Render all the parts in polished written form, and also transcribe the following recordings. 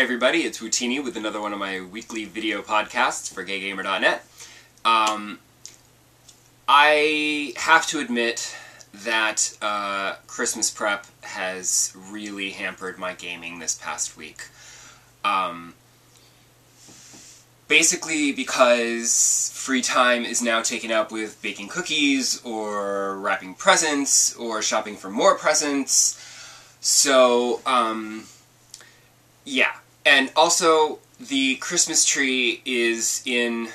everybody, it's Wootini with another one of my weekly video podcasts for GayGamer.net. I have to admit that Christmas prep has really hampered my gaming this past week. Basically because free time is now taken up with baking cookies, or wrapping presents, or shopping for more presents. So, yeah. And also, the Christmas tree is in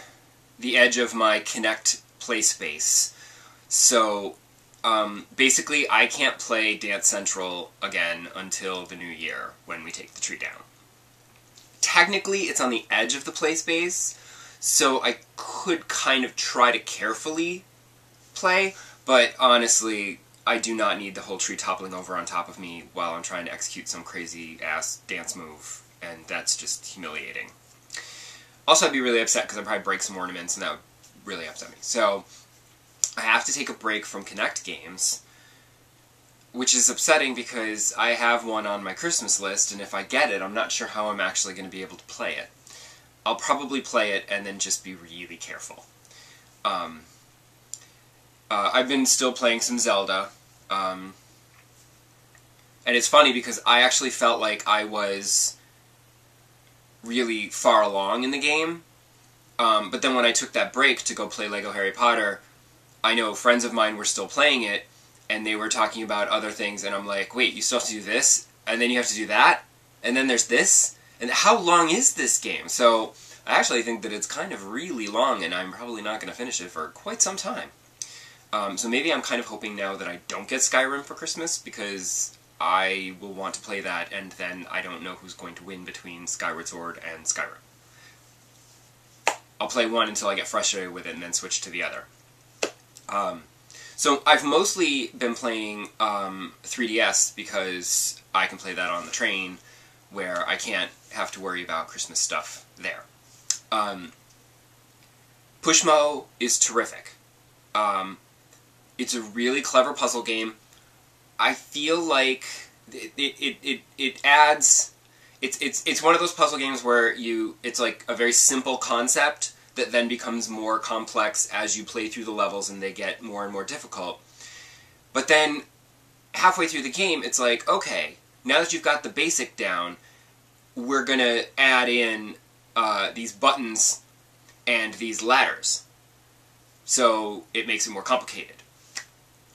the edge of my Kinect play space. So, basically, I can't play Dance Central again until the new year, when we take the tree down. Technically, it's on the edge of the play space, so I could kind of try to carefully play, but honestly, I do not need the whole tree toppling over on top of me while I'm trying to execute some crazy-ass dance move, and that's just humiliating. Also, I'd be really upset because I'd probably break some ornaments, and that would really upset me. So, I have to take a break from Kinect games, which is upsetting because I have one on my Christmas list, and if I get it, I'm not sure how I'm actually going to be able to play it. I'll probably play it and then just be really careful. I've been still playing some Zelda, and it's funny because I actually felt like I was really far along in the game, but then when I took that break to go play Lego Harry Potter, I know friends of mine were still playing it, and they were talking about other things, and I'm like, wait, you still have to do this, and then you have to do that, and then there's this, and how long is this game? So, I actually think that it's kind of really long, and I'm probably not going to finish it for quite some time. So maybe I'm kind of hoping now that I don't get Skyrim for Christmas, because I will want to play that, and then I don't know who's going to win between Skyward Sword and Skyrim. I'll play one until I get frustrated with it, and then switch to the other. So I've mostly been playing 3DS because I can play that on the train, where I can't have to worry about Christmas stuff there. Pushmo is terrific. It's a really clever puzzle game. I feel like it adds... It's one of those puzzle games where it's like a very simple concept that then becomes more complex as you play through the levels and they get more and more difficult. But then, halfway through the game, it's like, okay, now that you've got the basic down, we're gonna add in these buttons and these ladders. So, it makes it more complicated.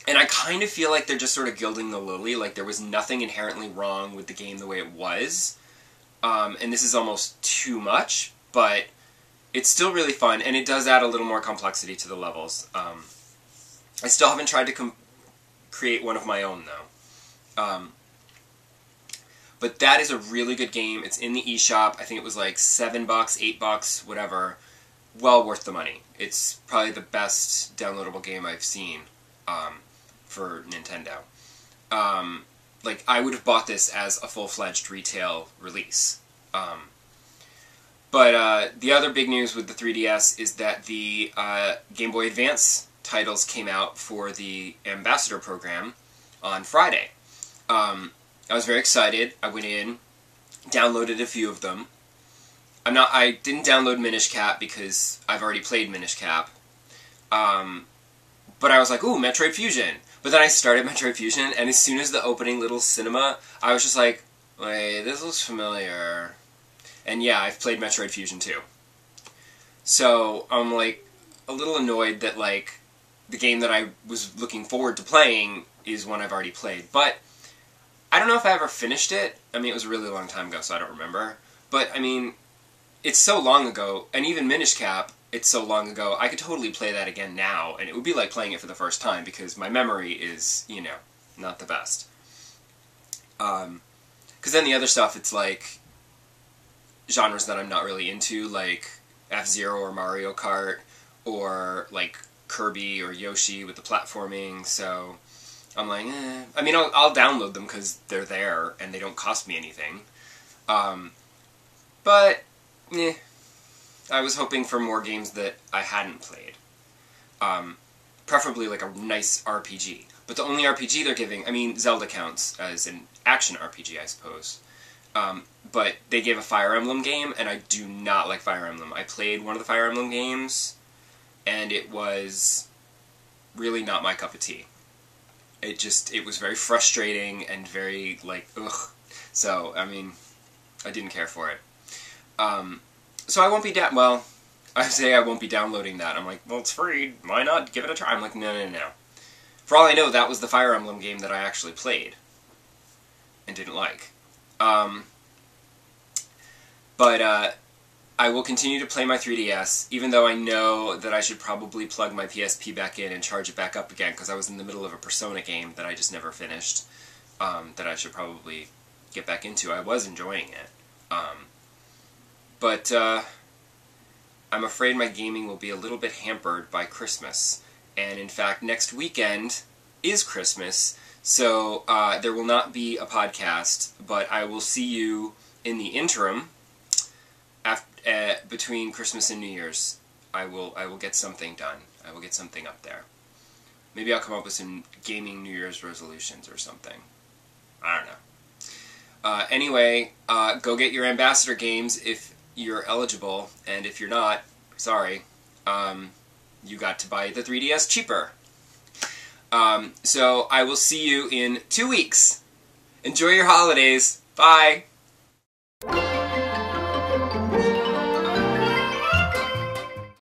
And I kind of feel like they're just sort of gilding the lily, like there was nothing inherently wrong with the game the way it was. And this is almost too much, but it's still really fun, and it does add a little more complexity to the levels. I still haven't tried to create one of my own, though. But that is a really good game. It's in the eShop. I think it was like $7, $8, whatever. Well worth the money. It's probably the best downloadable game I've seen for Nintendo. Like, I would have bought this as a full-fledged retail release. But the other big news with the 3DS is that the Game Boy Advance titles came out for the Ambassador program on Friday. I was very excited. I went in, downloaded a few of them. I didn't download Minish Cap because I've already played Minish Cap. But I was like, ooh, Metroid Fusion. But then I started Metroid Fusion, and as soon as the opening little cinema, I was just like, wait, this looks familiar. And yeah, I've played Metroid Fusion too. So, I'm like, a little annoyed that, like, the game that I was looking forward to playing is one I've already played. But, I don't know if I ever finished it. I mean, it was a really long time ago, so I don't remember. But, I mean, it's so long ago, and even Minish Cap, it's so long ago, I could totally play that again now, and it would be like playing it for the first time, because my memory is, you know, not the best. Because then the other stuff, it's like genres that I'm not really into, like F-Zero or Mario Kart, or like Kirby or Yoshi with the platforming, so I'm like, eh. I mean, I'll download them because they're there, and they don't cost me anything. But, eh. I was hoping for more games that I hadn't played. Preferably like a nice RPG. But the only RPG they're giving, I mean, Zelda counts as an action RPG, I suppose. But they gave a Fire Emblem game, and I do not like Fire Emblem. I played one of the Fire Emblem games, and it was really not my cup of tea. It was very frustrating and very, like, ugh. So, I mean, I didn't care for it. So I won't be well, I say I won't be downloading that. I'm like, well, it's free. Why not give it a try? I'm like, no. For all I know, that was the Fire Emblem game that I actually played and didn't like. But I will continue to play my 3DS, even though I know that I should probably plug my PSP back in and charge it back up again, because I was in the middle of a Persona game that I just never finished, that I should probably get back into. I was enjoying it. But I'm afraid my gaming will be a little bit hampered by Christmas. And in fact, next weekend is Christmas, so there will not be a podcast, but I will see you in the interim. Between Christmas and New Year's, I will get something done. I will get something up there. Maybe I'll come up with some gaming New Year's resolutions or something. I don't know. Anyway, go get your Ambassador games if you're eligible, and if you're not, sorry, you got to buy the 3DS cheaper. So I will see you in 2 weeks. Enjoy your holidays. Bye!